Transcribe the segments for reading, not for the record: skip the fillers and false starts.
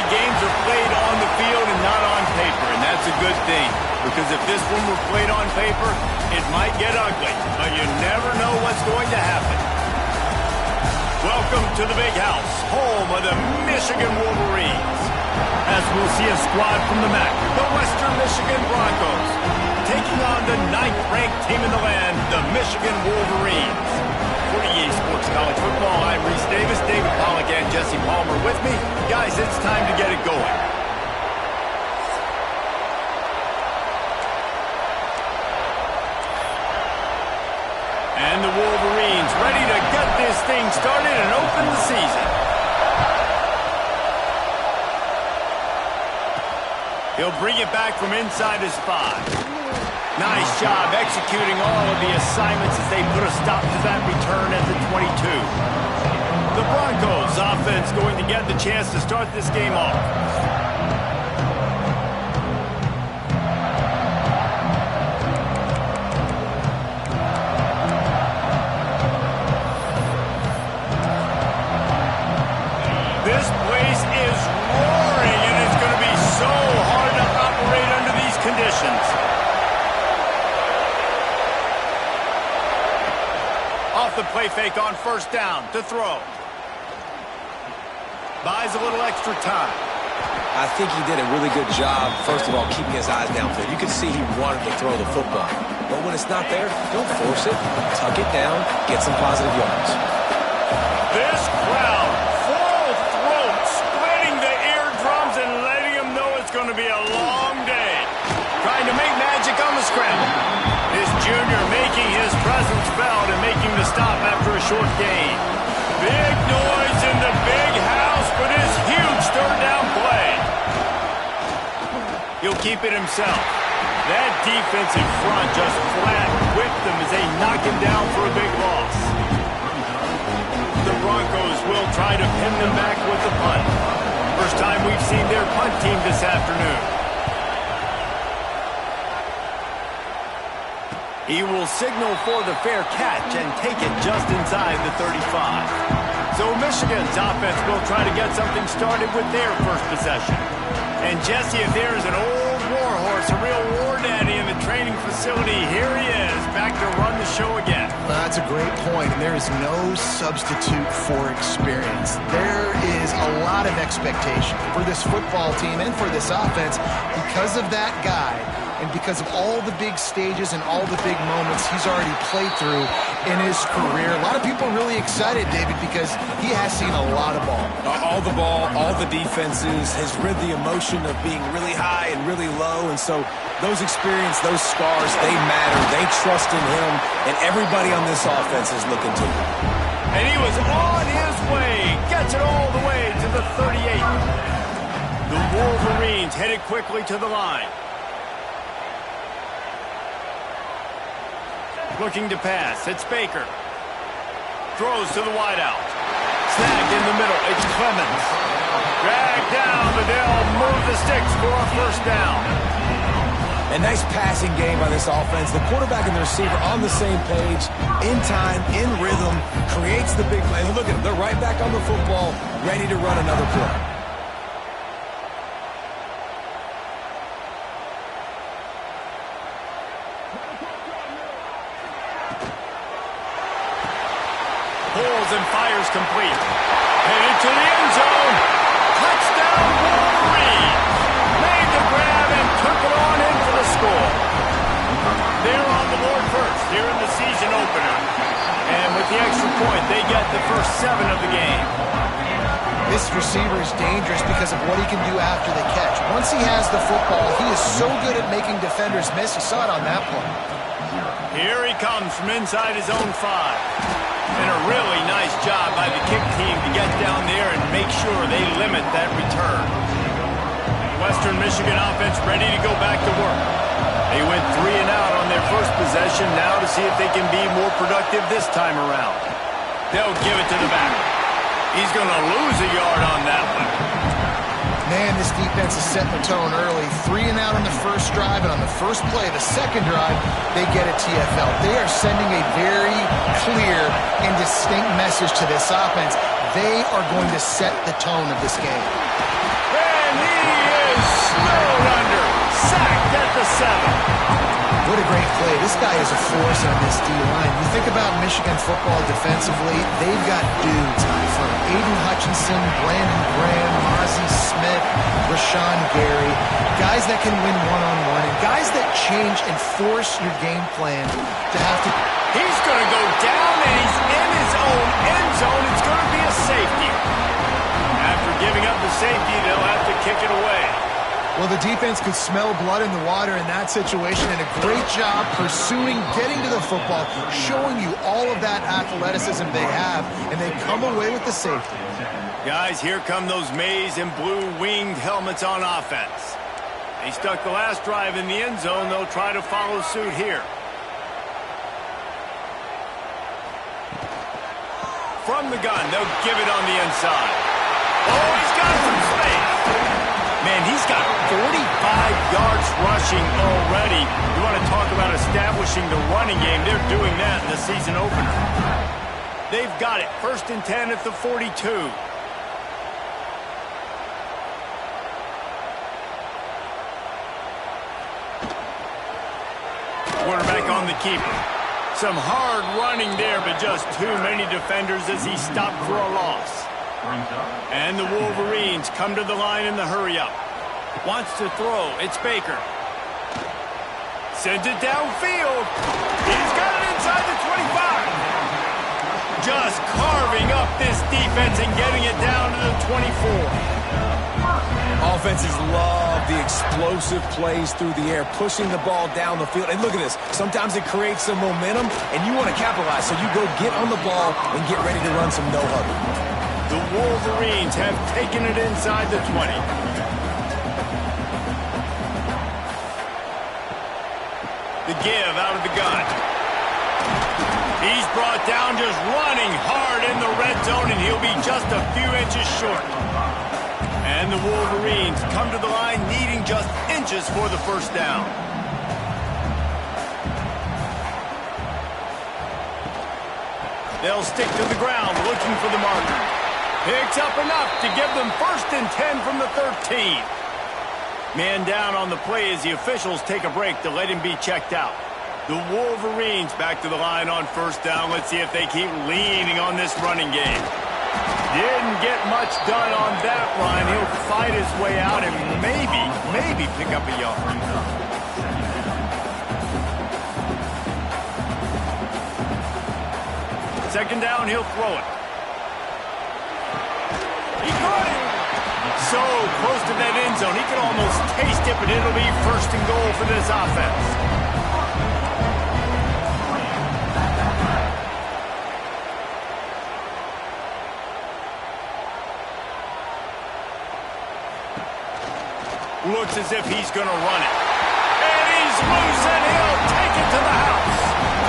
games are played on the field and not on paper, and that's a good thing. Because if this one were played on paper, it might get ugly, but you never know what's going to happen. Welcome to the Big House, home of the Michigan Wolverines. As we'll see a squad from the MAC, the Western Michigan Broncos, taking on the 9th-ranked team in the land, the Michigan Wolverines. For EA Sports College Football, I'm Reese Davis, David Pollack, and Jesse Palmer with me. Guys, it's time to get it going. And the Wolverines ready to get this thing started and open the season. He'll bring it back from inside his 5. Nice job executing all of the assignments as they put a stop to that return at the 22. The Broncos offense going to get the chance to start this game off. This place is roaring, and it's going to be so hard to operate under these conditions. Off the play fake on first down to throw. Buys a little extra time. I think he did a really good job, first of all, keeping his eyes downfield. You can see he wanted to throw the football. But when it's not there, don't force it. Tuck it down, get some positive yards. This crowd, full throat, splitting the eardrums and letting them know it's going to be a long day. Trying to make magic on the scramble. This junior making his presence felt and making the stop after a short gain. Big noise in the big house for this huge third down play. He'll keep it himself. That defensive front just flat whipped them as they knock him down for a big loss. The Broncos will try to pin them back with the punt. First time we've seen their punt team this afternoon. He will signal for the fair catch and take it just inside the 35. So Michigan's offense will try to get something started with their first possession. And Jesse, if there's an old war horse, a real war daddy in the training facility, here he is, back to run the show again. That's a great point, and there is no substitute for experience. There is a lot of expectation for this football team and for this offense because of that guy. And because of all the big stages and all the big moments he's already played through in his career. A lot of people are really excited, David, because he has seen a lot of ball. All the ball, all the defenses, has rid the emotion of being really high and really low. And so those experience, those scars, they matter. They trust in him, and everybody on this offense is looking to him. And he was on his way. Gets it all the way to the 38. The Wolverines headed quickly to the line. Looking to pass. It's Baker. Throws to the wideout. Snagged in the middle. It's Clemens. Dragged down, but they'll move the sticks for a first down. A nice passing game by this offense. The quarterback and the receiver on the same page, in time, in rhythm, creates the big play. Look at them. They're right back on the football, ready to run another play. Pulls and fires complete. Headed to the end zone. Touchdown Wolverines. Made the grab and took it on in for the score. They're on the board first here in the season opener. And with the extra point, they get the first 7 of the game. This receiver is dangerous because of what he can do after the catch. Once he has the football, he is so good at making defenders miss. You saw it on that play. Here he comes from inside his own 5. And a really nice job by the kick team to get down there and make sure they limit that return. Western Michigan offense ready to go back to work. They went 3 and out on their first possession, now to see if they can be more productive this time around. They'll give it to the back. He's going to lose a yard on that one. Man, this defense is setting the tone early. 3 and out on the first drive, and on the first play, the second drive, they get a TFL. They are sending a very clear and distinct message to this offense. They are going to set the tone of this game. And What a great play. This guy is a force on this D-line. You think about Michigan football defensively, they've got dudes from Aiden Hutchinson, Brandon Graham, Mozzie Smith, Rashawn Gary, guys that can win one-on-one, and guys that change and force your game plan to have to... He's going to go down, and he's in his own end zone. It's going to be a safety. After giving up the safety, they'll have to kick it away. Well, the defense could smell blood in the water in that situation, and a great job pursuing, getting to the football, showing you all of that athleticism they have, and they come away with the safety. Guys, here come those maize and blue winged helmets on offense. They stuck the last drive in the end zone. They'll try to follow suit here. From the gun, they'll give it on the inside. Oh, he's got some space. Man, he's got 45 yards rushing already. You want to talk about establishing the running game. They're doing that in the season opener. They've got it. 1st and 10 at the 42. Quarterback on the keeper. Some hard running there, but just too many defenders as he stopped for a loss. And the Wolverines come to the line in the hurry-up. Wants to throw. It's Baker. Sends it downfield. He's got it inside the 25. Just carving up this defense and getting it down to the 24. Offenses love the explosive plays through the air, pushing the ball down the field. And look at this. Sometimes it creates some momentum, and you want to capitalize. So you go get on the ball and get ready to run some no-huddle. The Wolverines have taken it inside the 20. The give out of the gun. He's brought down, just running hard in the red zone, and he'll be just a few inches short. And the Wolverines come to the line needing just inches for the first down. They'll stick to the ground looking for the marker. Picks up enough to give them 1st and 10 from the 13. Man down on the play as the officials take a break to let him be checked out. The Wolverines back to the line on 1st down. Let's see if they keep leaning on this running game. Didn't get much done on that run. He'll fight his way out and maybe pick up a yard. 2nd down, he'll throw it. He caught it. So close to that end zone. He can almost taste it, but it'll be 1st and goal for this offense. Looks as if he's going to run it. And he's loose, and he'll take it to the house.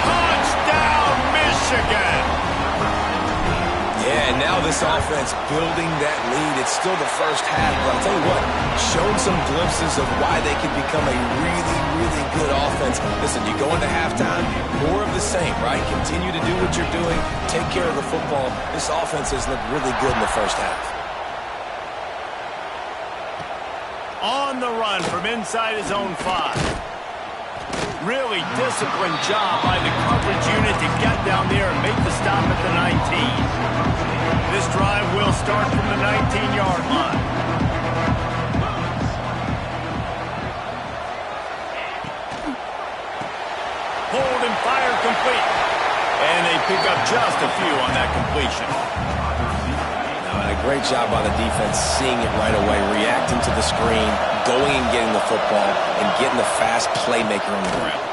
Touchdown, Michigan! Yeah, and now this offense building that lead. It's still the first half, but I'll tell you what, showing some glimpses of why they could become a really, really good offense. Listen, you go into halftime, more of the same, right? Continue to do what you're doing, take care of the football. This offense has looked really good in the first half. On the run from inside his own 5. Really disciplined job by the coverage unit to get down there and make the stop at the 19. This drive will start from the 19-yard line. Hold and fire complete. And they pick up just a few on that completion. A great job by the defense, seeing it right away, reacting to the screen, going and getting the football, and getting the fast playmaker on the ground.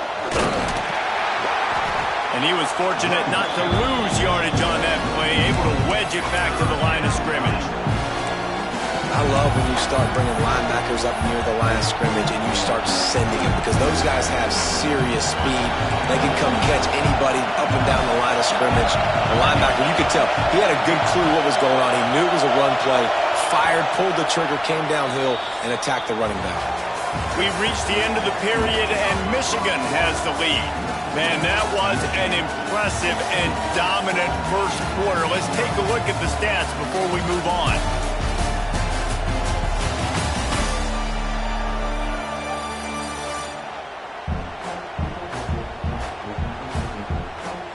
And he was fortunate not to lose yardage on that play, able to wedge it back to the line of scrimmage. I love when you start bringing linebackers up near the line of scrimmage and you start sending them, because those guys have serious speed. They can come catch anybody up and down the line of scrimmage. The linebacker, you could tell, he had a good clue what was going on. He knew it was a run play, fired, pulled the trigger, came downhill, and attacked the running back. We've reached the end of the period, and Michigan has the lead. Man, that was an impressive and dominant first quarter. Let's take a look at the stats before we move on.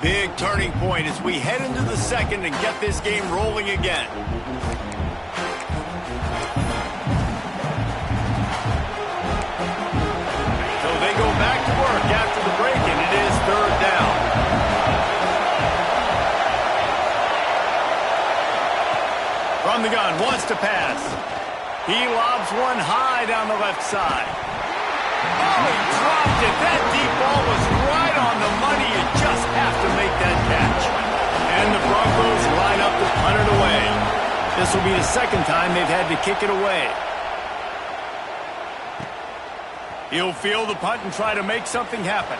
Big turning point as we head into the second and get this game rolling again. So they go back to work after the break, and it is third down. From the gun, wants to pass. He lobs one high down the left side. Oh, he dropped it. That deep ball was right on the money. You just have to make that catch. And the Broncos line up to punt it away. This will be the second time they've had to kick it away. He'll field the punt and try to make something happen.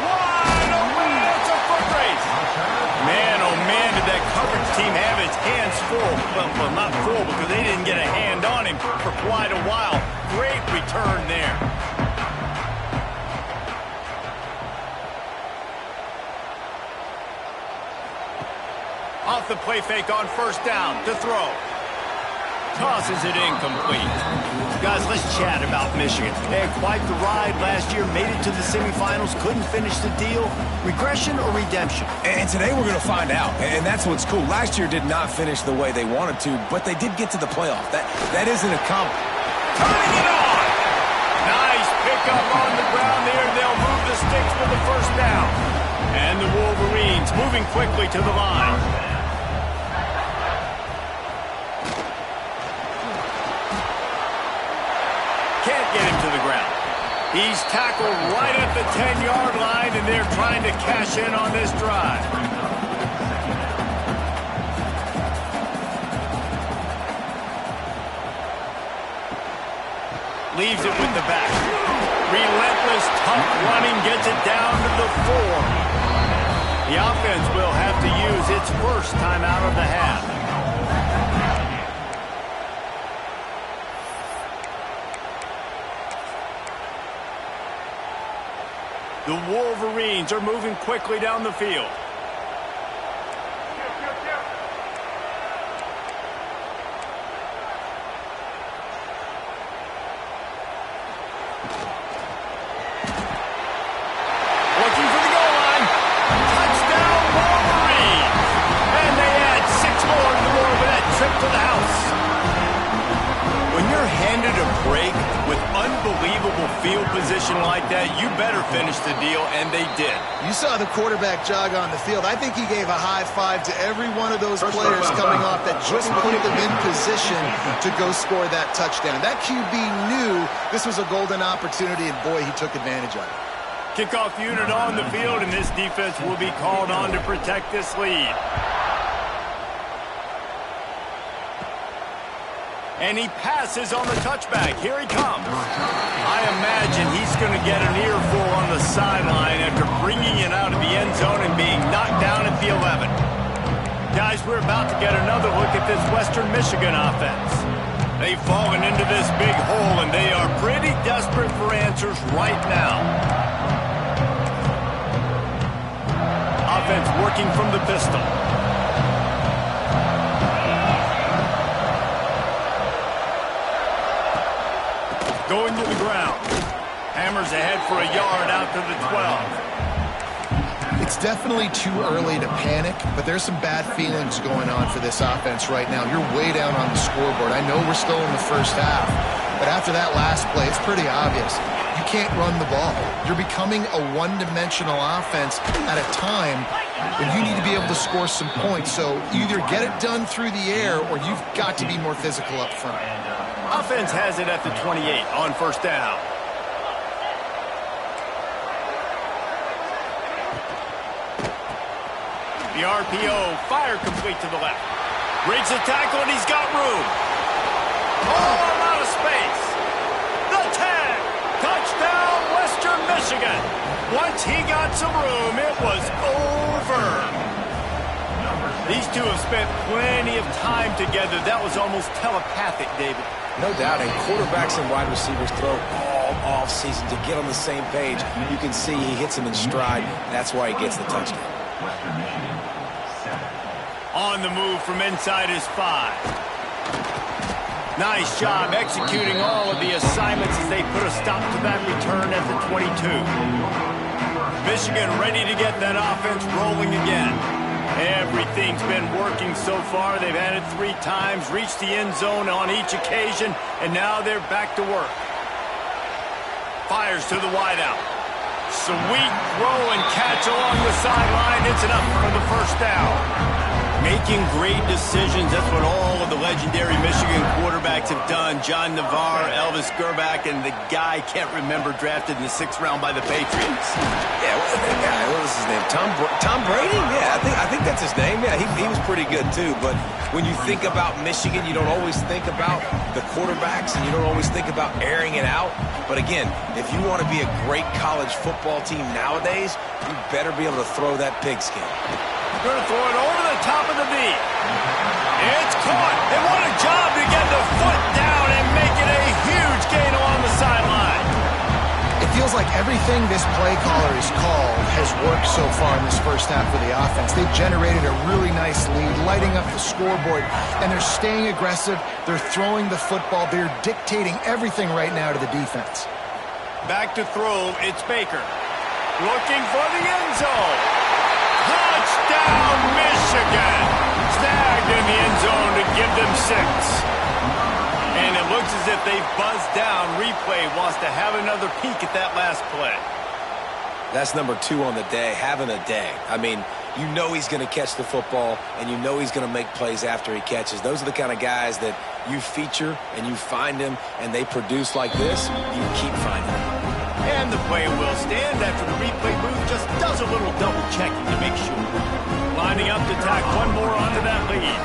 Wide open. It's a foot race. Man, oh man, did that coverage team have its hands full. Well, not full because they didn't get a hand on him for quite a while. Great return there. Off the play fake on first down to throw. Tosses it incomplete. Guys, let's chat about Michigan. They had quite the ride last year, made it to the semifinals, couldn't finish the deal. Regression or redemption? And today we're going to find out, and that's what's cool. Last year did not finish the way they wanted to, but they did get to the playoff. That isn't a comp. Turning it on! Nice pickup on the ground there. They'll move the sticks for the first down. And the Wolverines moving quickly to the line. Can't get him to the ground. He's tackled right at the 10-yard line, and they're trying to cash in on this drive. Leaves it with the back. Relentless, tough running, gets it down to the 4. The offense will have to use its first timeout of the half. The Wolverines are moving quickly down the field. Looking for the goal line. Touchdown, Wolverines! And they add 6 more to the board with that trip to the house. When you're handed a break with unbelievable field position like that, you better finish the deal, and they did. You saw the quarterback jog on the field. I think he gave a high five to every one of those players coming off that just put them in position to go score that touchdown. That QB knew this was a golden opportunity, and boy, he took advantage of it. Kickoff unit on the field, and this defense will be called on to protect this lead. And he passes on the touchback. Here he comes. I imagine he's going to get an earful on the sideline after bringing it out of the end zone and being knocked down at the 11. Guys, we're about to get another look at this Western Michigan offense. They've fallen into this big hole, and they are pretty desperate for answers right now. Offense working from the pistol. Going to the ground. Hammers ahead for a yard out to the 12. It's definitely too early to panic, but there's some bad feelings going on for this offense right now. You're way down on the scoreboard. I know we're still in the first half, but after that last play, it's pretty obvious. You can't run the ball. You're becoming a one-dimensional offense at a time when you need to be able to score some points. So either get it done through the air or you've got to be more physical up front. Offense has it at the 28 on first down. The RPO, fire complete to the left. Breaks the tackle, and he's got room. Oh, I'm out of space. The tag. Touchdown, Western Michigan. Once he got some room, it was over. These two have spent plenty of time together. That was almost telepathic, David. No doubt, and quarterbacks and wide receivers throw all off-season to get on the same page. You can see he hits him in stride. That's why he gets the touchdown. On the move from inside his 5. Nice job executing all of the assignments as they put a stop to that return at the 22. Michigan ready to get that offense rolling again. Everything's been working so far. They've had it 3 times, reached the end zone on each occasion, and now they're back to work. Fires to the wideout. Sweet throw and catch along the sideline. It's enough for the first down. Making great decisions. That's what all of the legendary Michigan quarterbacks have done. John Navarre, Elvis Grbac, and the guy, can't remember, drafted in the 6th round by the Patriots. Yeah, what was his name? Tom Brady? Yeah, I think that's his name. Yeah, he was pretty good too. But when you think about Michigan, you don't always think about the quarterbacks, and you don't always think about airing it out. But again, if you want to be a great college football team nowadays, you better be able to throw that pigskin. Going to throw it over the top of the knee. It's caught. And what a job to get the foot down and make it a huge gain along the sideline. It feels like everything this play caller has called has worked so far in this first half for the offense. They've generated a really nice lead, lighting up the scoreboard, and they're staying aggressive. They're throwing the football. They're dictating everything right now to the defense. Back to throw. It's Baker. Looking for the end zone. Touchdown, Michigan! Snagged in the end zone to give them 6. And it looks as if they've buzzed down. Replay wants to have another peek at that last play. That's number 2 on the day, having a day. I mean, you know he's going to catch the football, and you know he's going to make plays after he catches. Those are the kind of guys that you feature, and you find them, and they produce like this, you keep finding them. And the play will stand after the replay booth just does a little double checking to make sure. Lining up to tack one more onto that lead.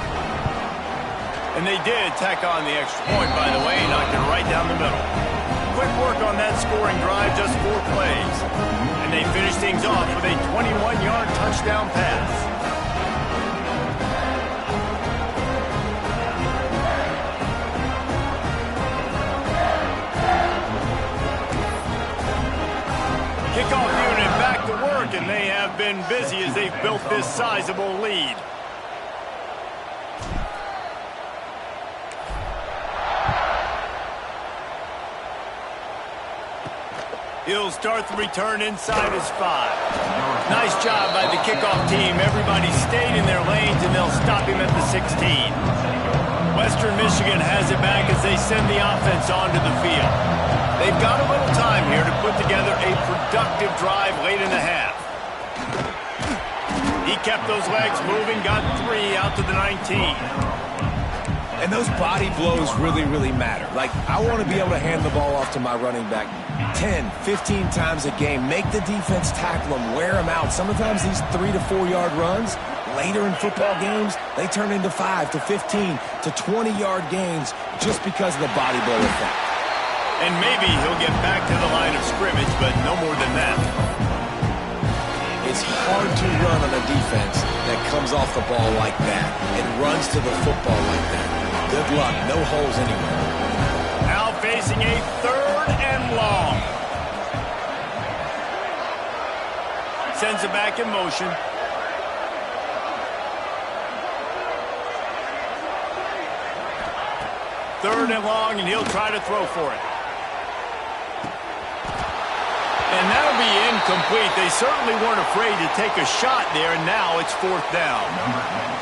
And they did tack on the extra point, by the way, knocked it right down the middle. Quick work on that scoring drive, just 4 plays. And they finished things off with a 21-yard touchdown pass. Kickoff unit back to work, and they have been busy as they've built this sizable lead. He'll start the return inside his 5. Nice job by the kickoff team. Everybody stayed in their lanes, and they'll stop him at the 16. Western Michigan has it back as they send the offense onto the field. They've got a little time here to put together a productive drive late in the half. He kept those legs moving, got 3 out to the 19. And those body blows really, really matter. Like, I want to be able to hand the ball off to my running back 10, 15 times a game. Make the defense tackle them, wear them out. Sometimes these 3 to 4 yard runs, later in football games, they turn into 5 to 15 to 20-yard gains just because of the body blow effect. And maybe he'll get back to the line of scrimmage, but no more than that. It's hard to run on a defense that comes off the ball like that and runs to the football like that. Good luck. No holes anywhere. Now facing a 3rd and long. Sends it back in motion. Third and long, and he'll try to throw for it. And that'll be incomplete. They certainly weren't afraid to take a shot there, and now it's 4th down.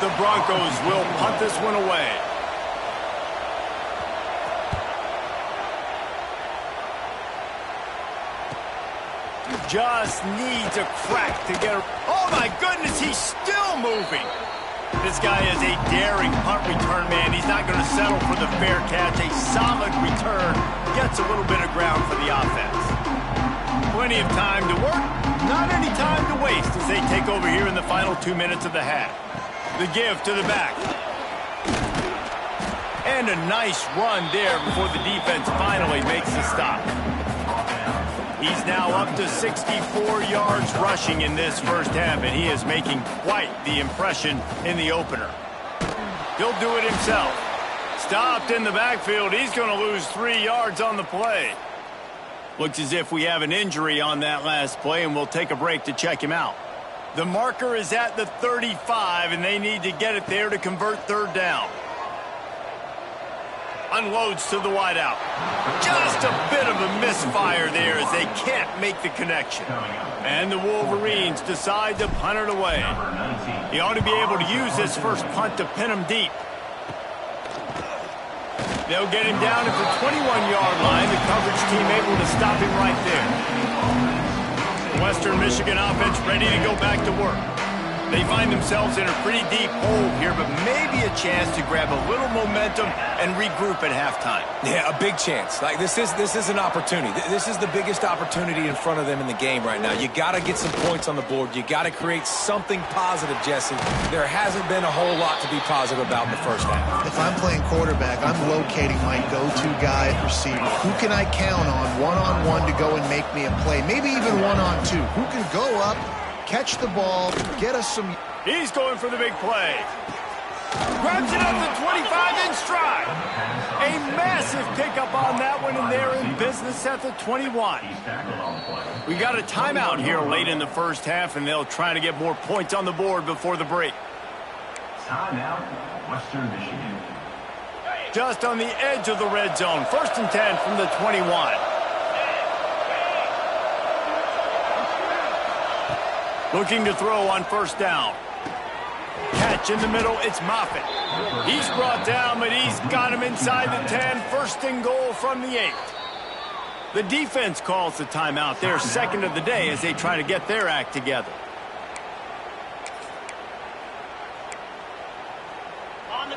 The Broncos will punt this one away. Just needs a crack to get it. Oh, my goodness, he's still moving. This guy is a daring punt return man. He's not going to settle for the fair catch. A solid return gets a little bit of ground for the offense. Plenty of time to work, not any time to waste as they take over here in the final 2 minutes of the half. The give to the back. And a nice run there before the defense finally makes the stop. He's now up to 64 yards rushing in this first half, and he is making quite the impression in the opener. He'll do it himself. Stopped in the backfield. He's going to lose 3 yards on the play. Looks as if we have an injury on that last play, and we'll take a break to check him out. The marker is at the 35, and they need to get it there to convert 3rd down. unloads to the wideout. Just a bit of a misfire there as they can't make the connection. And the Wolverines decide to punt it away. He ought to be able to use this first punt to pin him deep. They'll get him down at the 21-yard line. The coverage team able to stop him right there. Western Michigan offense ready to go back to work. They find themselves in a pretty deep hole here, but maybe a chance to grab a little momentum and regroup at halftime. Yeah, a big chance. Like this is an opportunity. This is the biggest opportunity in front of them in the game right now. You got to get some points on the board. You got to create something positive, Jesse. There hasn't been a whole lot to be positive about in the first half. If I'm playing quarterback, I'm locating my go-to guy at receiver. Who can I count on one-on-one to go and make me a play? Maybe even one-on-two. Who can go up, catch the ball, get us some... He's going for the big play. Grabs it up to 25 in stride. A massive pickup on that one, and they're in business at the 21. We got a timeout here late in the first half, and they'll try to get more points on the board before the break. Timeout, Western Michigan. Just on the edge of the red zone. 1st and 10 from the 21. Looking to throw on 1st down. Catch in the middle, it's Moffitt. He's brought down, but he's got him inside the 10. 1st and goal from the 8. The defense calls the timeout. Their second of the day as they try to get their act together.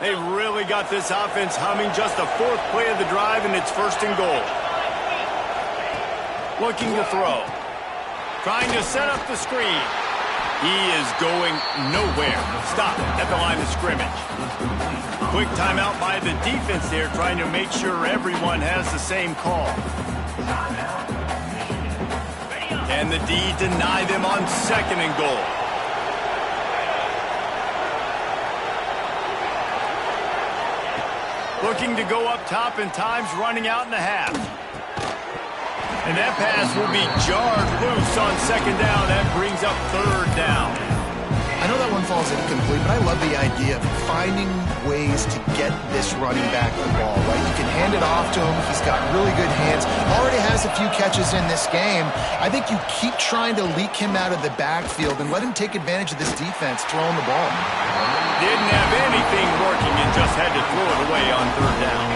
They've really got this offense humming. Just the 4th play of the drive, and it's 1st and goal. Looking to throw. Trying to set up the screen. He is going nowhere. Stop at the line of scrimmage. Quick timeout by the defense there, trying to make sure everyone has the same call. And the D deny them on 2nd and goal. Looking to go up top, and time's running out in the half. And that pass will be jarred loose on 2nd down. That brings up 3rd down. I know that one falls incomplete, but I love the idea of finding ways to get this running back the ball, right? You can hand it off to him. He's got really good hands. Already has a few catches in this game. I think you keep trying to leak him out of the backfield and let him take advantage of this defense throwing the ball. Didn't have anything working and just had to throw it away on 3rd down.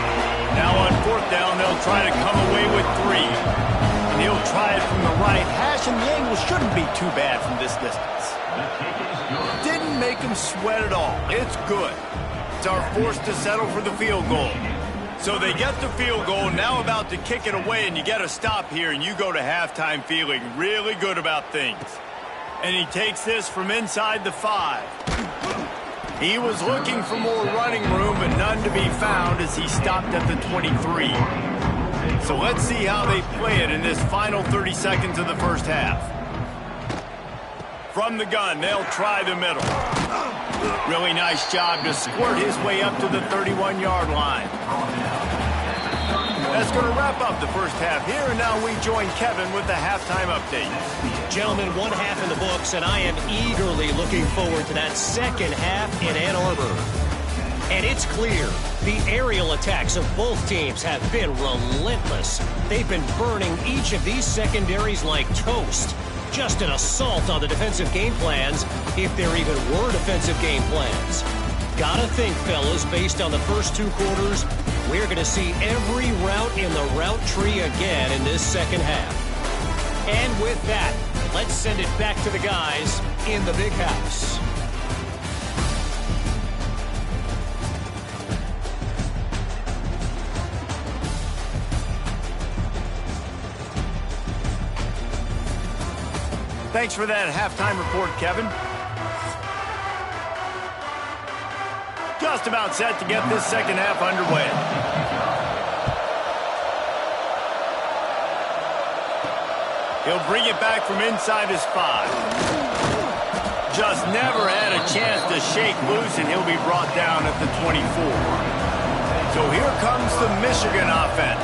Now on 4th down, they'll try to come away with 3. And he'll try it from the right hash, and the angle shouldn't be too bad from this distance. Didn't make him sweat at all. It's good. It's our forced to settle for the field goal. So they get the field goal, now about to kick it away, and you get a stop here, and you go to halftime feeling really good about things. And he takes this from inside the 5. He was looking for more running room, but none to be found as he stopped at the 23. So let's see how they play it in this final 30 seconds of the first half. From the gun, they'll try the middle. Really nice job to squirt his way up to the 31-yard line. That's going to wrap up the first half here, and now we join Kevin with the halftime update. Gentlemen, 1 half in the books, and I am eagerly looking forward to that 2nd half in Ann Arbor. And it's clear, the aerial attacks of both teams have been relentless. They've been burning each of these secondaries like toast. Just an assault on the defensive game plans, if there even were defensive game plans. Gotta think, fellas, based on the first 2 quarters, we're going to see every route in the route tree again in this 2nd half. And with that, let's send it back to the guys in the big house. Thanks for that halftime report, Kevin. Just about set to get this 2nd half underway. He'll bring it back from inside his 5. Just never had a chance to shake loose, and he'll be brought down at the 24. So here comes the Michigan offense.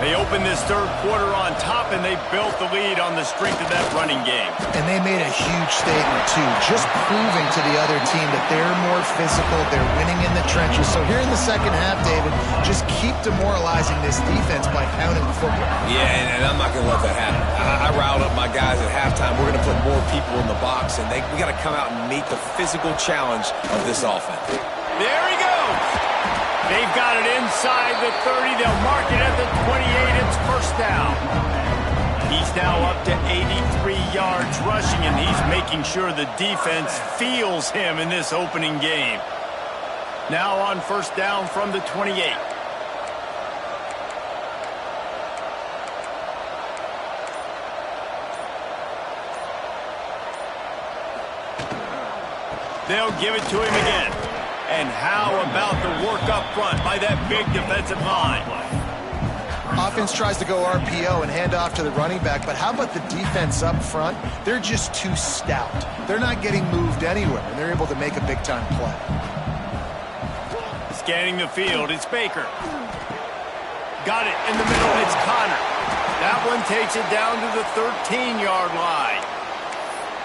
They opened this third quarter on top, and they built the lead on the strength of that running game. And they made a huge statement, too, just proving to the other team that they're more physical, they're winning in the trenches. So here in the second half, David, just keep demoralizing this defense by pounding the football. Yeah, and I'm not going to let that happen. I riled up my guys at halftime. We're going to put more people in the box, and we got to come out and meet the physical challenge of this offense. There he goes. They've got it inside the 30. They'll mark it at the 28. It's first down. He's now up to 83 yards rushing, and he's making sure the defense feels him in this opening game. Now on first down from the 28. They'll give it to him again. And how about the work up front by that big defensive line? Offense tries to go RPO and hand off to the running back, but how about the defense up front? They're just too stout. They're not getting moved anywhere, and they're able to make a big-time play. Scanning the field, it's Baker. Got it in the middle, it's Connor. That one takes it down to the 13-yard line.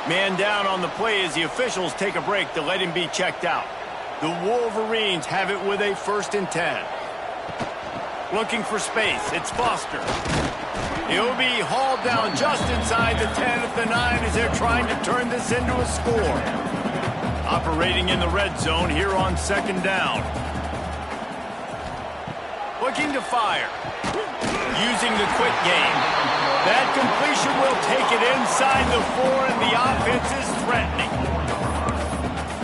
Man down on the play as the officials take a break to let him be checked out. The Wolverines have it with a 1st and 10. Looking for space, it's Foster. He'll be hauled down just inside the 10 at the 9 as they're trying to turn this into a score. Operating in the red zone here on 2nd down. Looking to fire. Using the quick game. That completion will take it inside the 4, and the offense is threatening.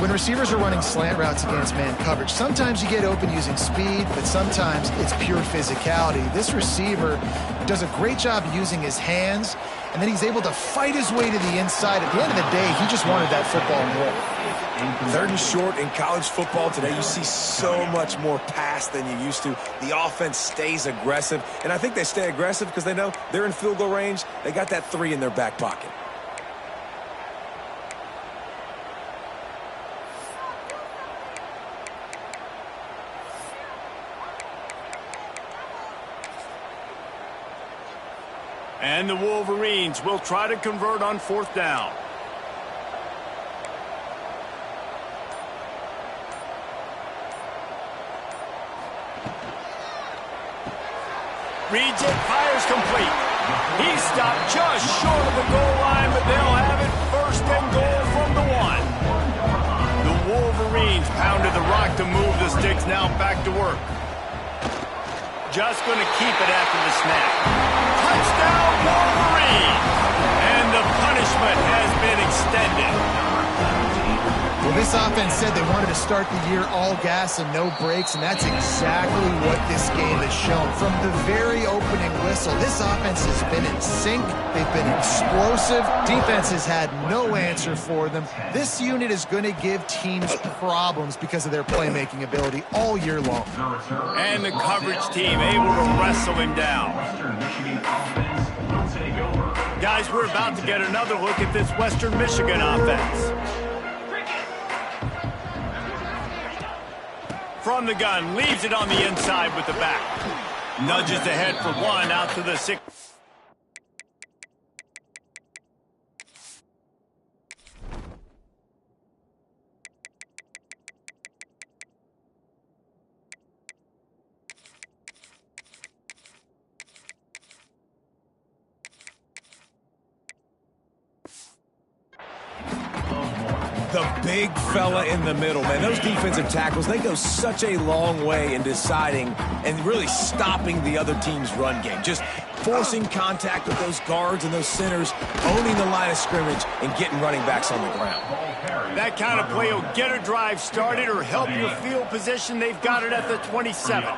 When receivers are running slant routes against man coverage, sometimes you get open using speed, but sometimes it's pure physicality. This receiver does a great job using his hands, and then he's able to fight his way to the inside. At the end of the day, he just wanted that football more. 3rd and short in college football today, you see so much more pass than you used to. The offense stays aggressive, and I think they stay aggressive because they know they're in field goal range. They got that 3 in their back pocket. And the Wolverines will try to convert on 4th down. Reads it, fires complete. He stopped just short of the goal line, but they'll have it 1st and goal from the 1. The Wolverines pounded the rock to move the sticks, now back to work. Just going to keep it after the snap. Touchdown, Wolverine! And the punishment has been extended. Well, this offense said they wanted to start the year all gas and no brakes, and that's exactly what this game has shown. From the very opening whistle, this offense has been in sync. They've been explosive. Defense has had no answer for them. This unit is going to give teams problems because of their playmaking ability all year long. And the coverage team able to wrestle him down. Guys, we're about to get another look at this Western Michigan offense. From the gun, leaves it on the inside with the back. Nudges ahead for 1 out to the 6. The big fella in the middle, man. Those defensive tackles, they go such a long way in deciding and really stopping the other team's run game. Just forcing contact with those guards and those centers, owning the line of scrimmage, and getting running backs on the ground. That kind of play will get a drive started or help your field position. They've got it at the 27.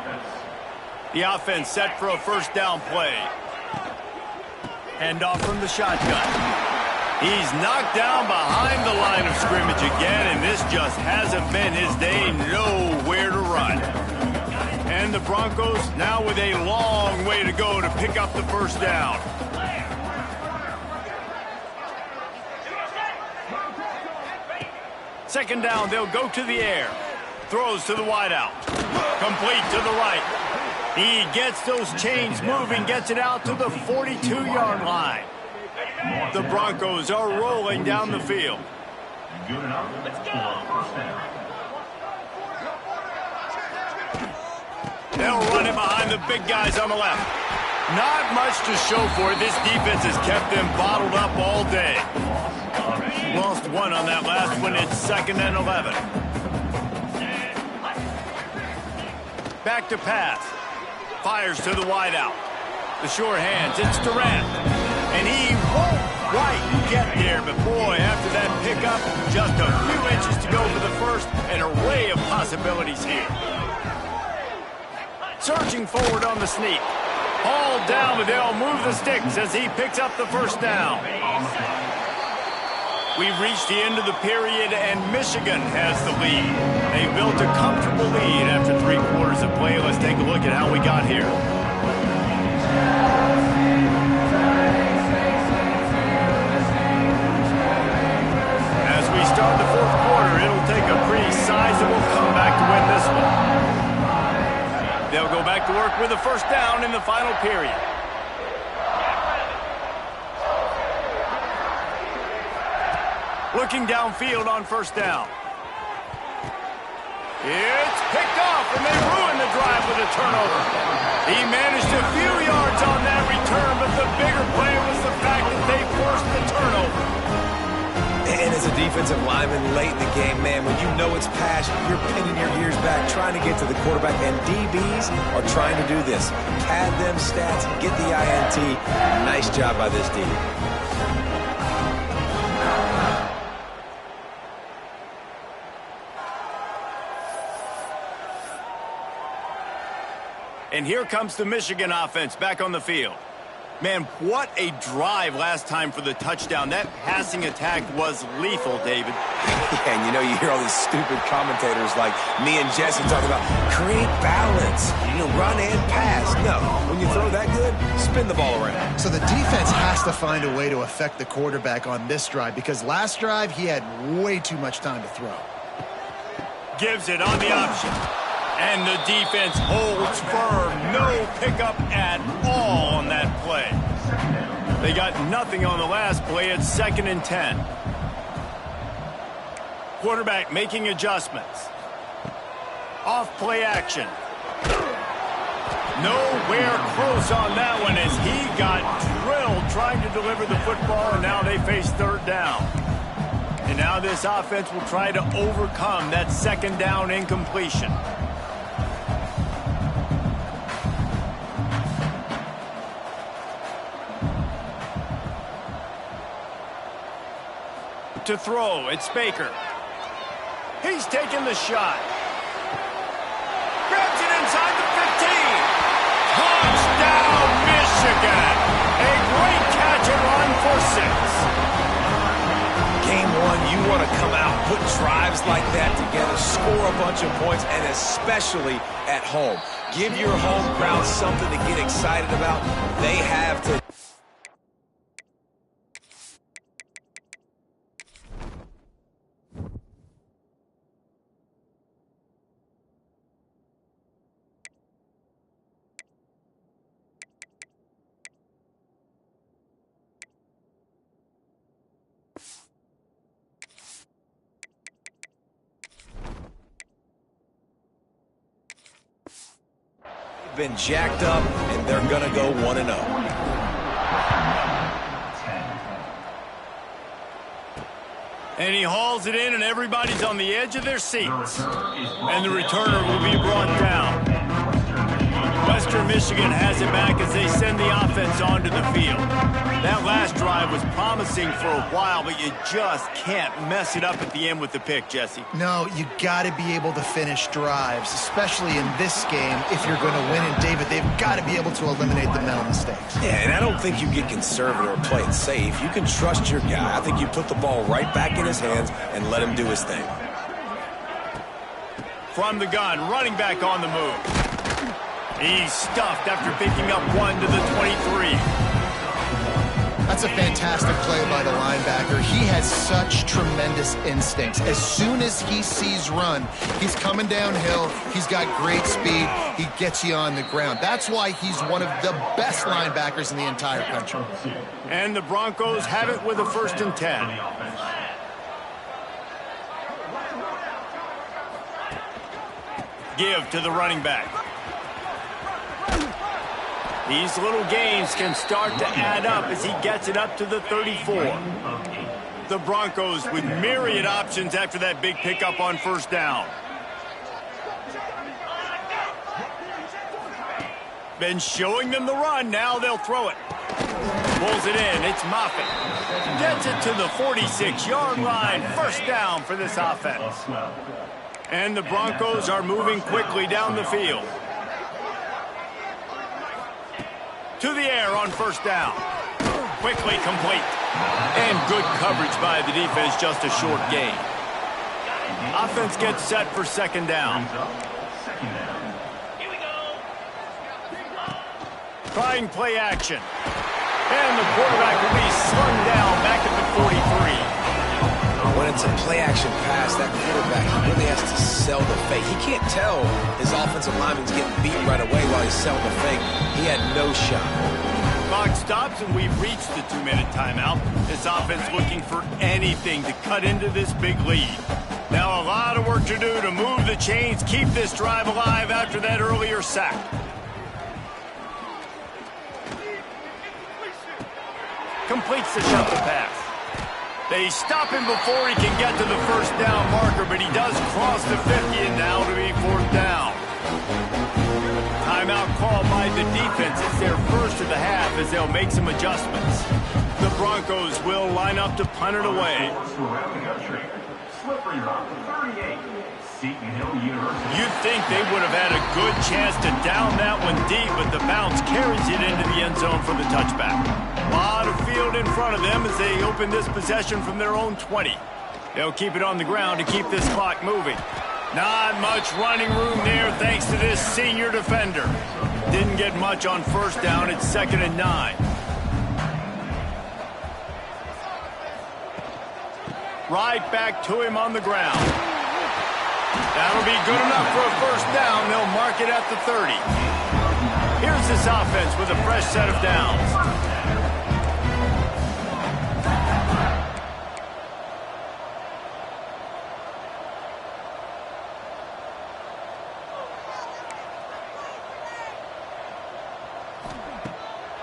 The offense set for a 1st down play. Hand off from the shotgun. He's knocked down behind the line of scrimmage again, and this just hasn't been his day. Nowhere to run. And the Broncos now with a long way to go to pick up the 1st down. Second down, they'll go to the air. Throws to the wideout. Complete to the right. He gets those chains moving, gets it out to the 42-yard line. The Broncos are rolling down the field. Good enough. Let's go. First down. They'll run it behind the big guys on the left. Not much to show for it. This defense has kept them bottled up all day. Lost one on that last one. It's 2nd and 11. Back to pass. Fires to the wideout. The sure hands. It's Durant. And he won't quite get there. But boy, after that pickup, just a few inches to go for the first. An array of possibilities here. Surging forward on the sneak. All down, but they'll move the sticks as he picks up the first down. We've reached the end of the period, and Michigan has the lead. They built a comfortable lead after 3 quarters of play. Let's take a look at how we got here. As we start the 4th quarter, it'll take a pretty sizable comeback to win this one. They'll go back to work with a first down in the final period. Looking downfield on first down. It's picked off, and they ruin the drive with a turnover. He managed a few yards on that return, but the bigger play was the fact that they forced the turnover. And as a defensive lineman late in the game, man, when you know it's pass, you're pinning your ears back, trying to get to the quarterback, and DBs are trying to do this. Pad them stats, get the INT. Nice job by this D. And here comes the Michigan offense back on the field. Man, what a drive last time for the touchdown. That passing attack was lethal, David. Yeah, and you know, you hear all these stupid commentators like me and Jesse talking about create balance, run and pass. No, when you throw that good, spin the ball around. So the defense has to find a way to affect the quarterback on this drive, because last drive he had way too much time to throw. Gives it on the option. And the defense holds firm. No pickup at all on that play. They got nothing on the last play. It's 2nd and 10. Quarterback making adjustments. Off play action. Nowhere close on that one as he got drilled trying to deliver the football, and now they face 3rd down. And now this offense will try to overcome that 2nd down incompletion. To throw, it's Baker. He's taking the shot. Grabs it inside the 15. Touchdown, Michigan. A great catch and run for 6. Game 1, you want to come out, put drives like that together, score a bunch of points, and especially at home. Give your home crowd something to get excited about. They have to. Been jacked up, and they're going to go 1-0. And he hauls it in, and everybody's on the edge of their seats. And the returner will be brought down. Western Michigan has it back as they send the offense onto the field. That last drive was promising for a while, but you just can't mess it up at the end with the pick, Jesse. No, you got to be able to finish drives, especially in this game. If you're going to win, and David, they've got to be able to eliminate the mental mistakes. Yeah, and I don't think you get conservative or play it safe. You can trust your guy. I think you put the ball right back in his hands and let him do his thing. From the gun, running back on the move. He's stuffed after picking up 1 to the 23. That's a fantastic play by the linebacker. He has such tremendous instincts. As soon as he sees run, he's coming downhill. He's got great speed. He gets you on the ground. That's why he's one of the best linebackers in the entire country. And the Broncos have it with a 1st and 10. Give to the running back. These little gains can start to add up as he gets it up to the 34. The Broncos with myriad options after that big pickup on 1st down. Been showing them the run. Now they'll throw it. Pulls it in. It's Moffitt. Gets it to the 46-yard line. 1st down for this offense. And the Broncos are moving quickly down the field. To the air on 1st down. Quickly complete. And good coverage by the defense, just a short gain. Offense gets set for 2nd down. Trying play action. And the quarterback will be slung down back at the 43. When it's a play-action pass, that quarterback really has to sell the fake. He can't tell his offensive lineman's getting beat right away while he's selling the fake. He had no shot. Clock stops, and we've reached the 2-minute timeout. This offense looking for anything to cut into this big lead. Now a lot of work to do to move the chains, keep this drive alive after that earlier sack. Completes the shuffle pass. They stop him before he can get to the 1st down marker, but he does cross the 50, and now to be 4th down. Timeout called by the defense. It's their 1st of the half as they'll make some adjustments. The Broncos will line up to punt it away. You'd think they would have had a good chance to down that one deep, but the bounce carries it into the end zone for the touchback. A lot of field in front of them as they open this possession from their own 20. They'll keep it on the ground to keep this clock moving. Not much running room there thanks to this senior defender. Didn't get much on 1st down. It's 2nd and 9. Right back to him on the ground. That'll be good enough for a 1st down. They'll mark it at the 30. Here's this offense with a fresh set of downs.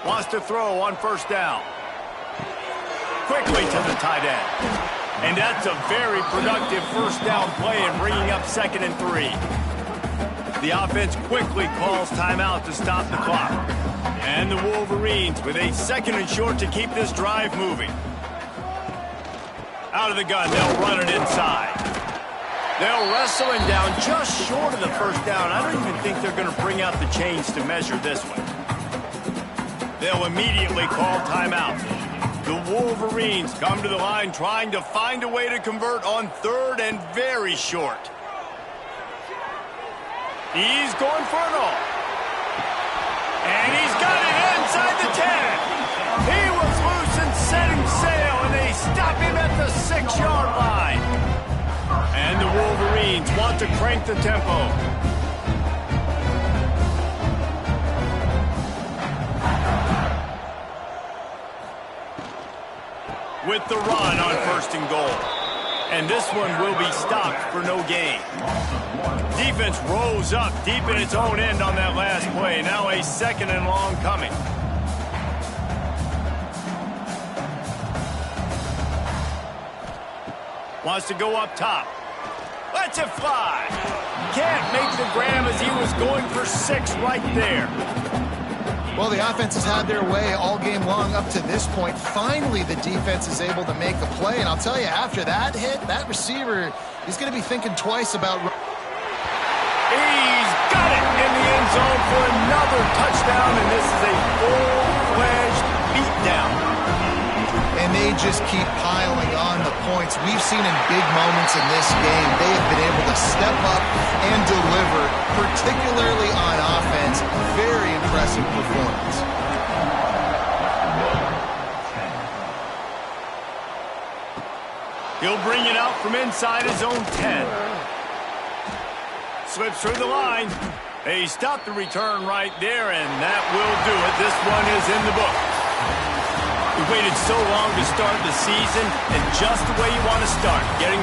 Wants to throw on 1st down. Quickly to the tight end. And that's a very productive 1st down play and bringing up 2nd and 3. The offense quickly calls timeout to stop the clock. And the Wolverines with a 2nd and short to keep this drive moving. Out of the gun, they'll run it inside. They'll wrestle him down just short of the 1st down. I don't even think they're going to bring out the chains to measure this one. They'll immediately call timeout. The Wolverines come to the line trying to find a way to convert on 3rd and very short. He's going for it all. And he's got it inside the 10. He was loose and setting sail, and they stop him at the 6-yard line. And the Wolverines want to crank the tempo. With the run on 1st and goal. And this one will be stopped for no gain. Defense rose up deep in its own end on that last play. Now a 2nd and long coming. Wants to go up top. Lets it fly. Can't make the grab as he was going for 6 right there. Well, the offense has had their way all game long up to this point. Finally, the defense is able to make a play. And I'll tell you, after that hit, that receiver, he's going to be thinking twice about... He's got it in the end zone for another touchdown, and this is a full-fledged beatdown. And they just keep piling on the points. We've seen in big moments in this game, they have been able to step up and deliver, particularly on offense. Very impressive performance. He'll bring it out from inside his own 10. Slips through the line. He stopped the return right there, and that will do it. This one is in the book. We waited so long to start the season, and just the way you want to start, getting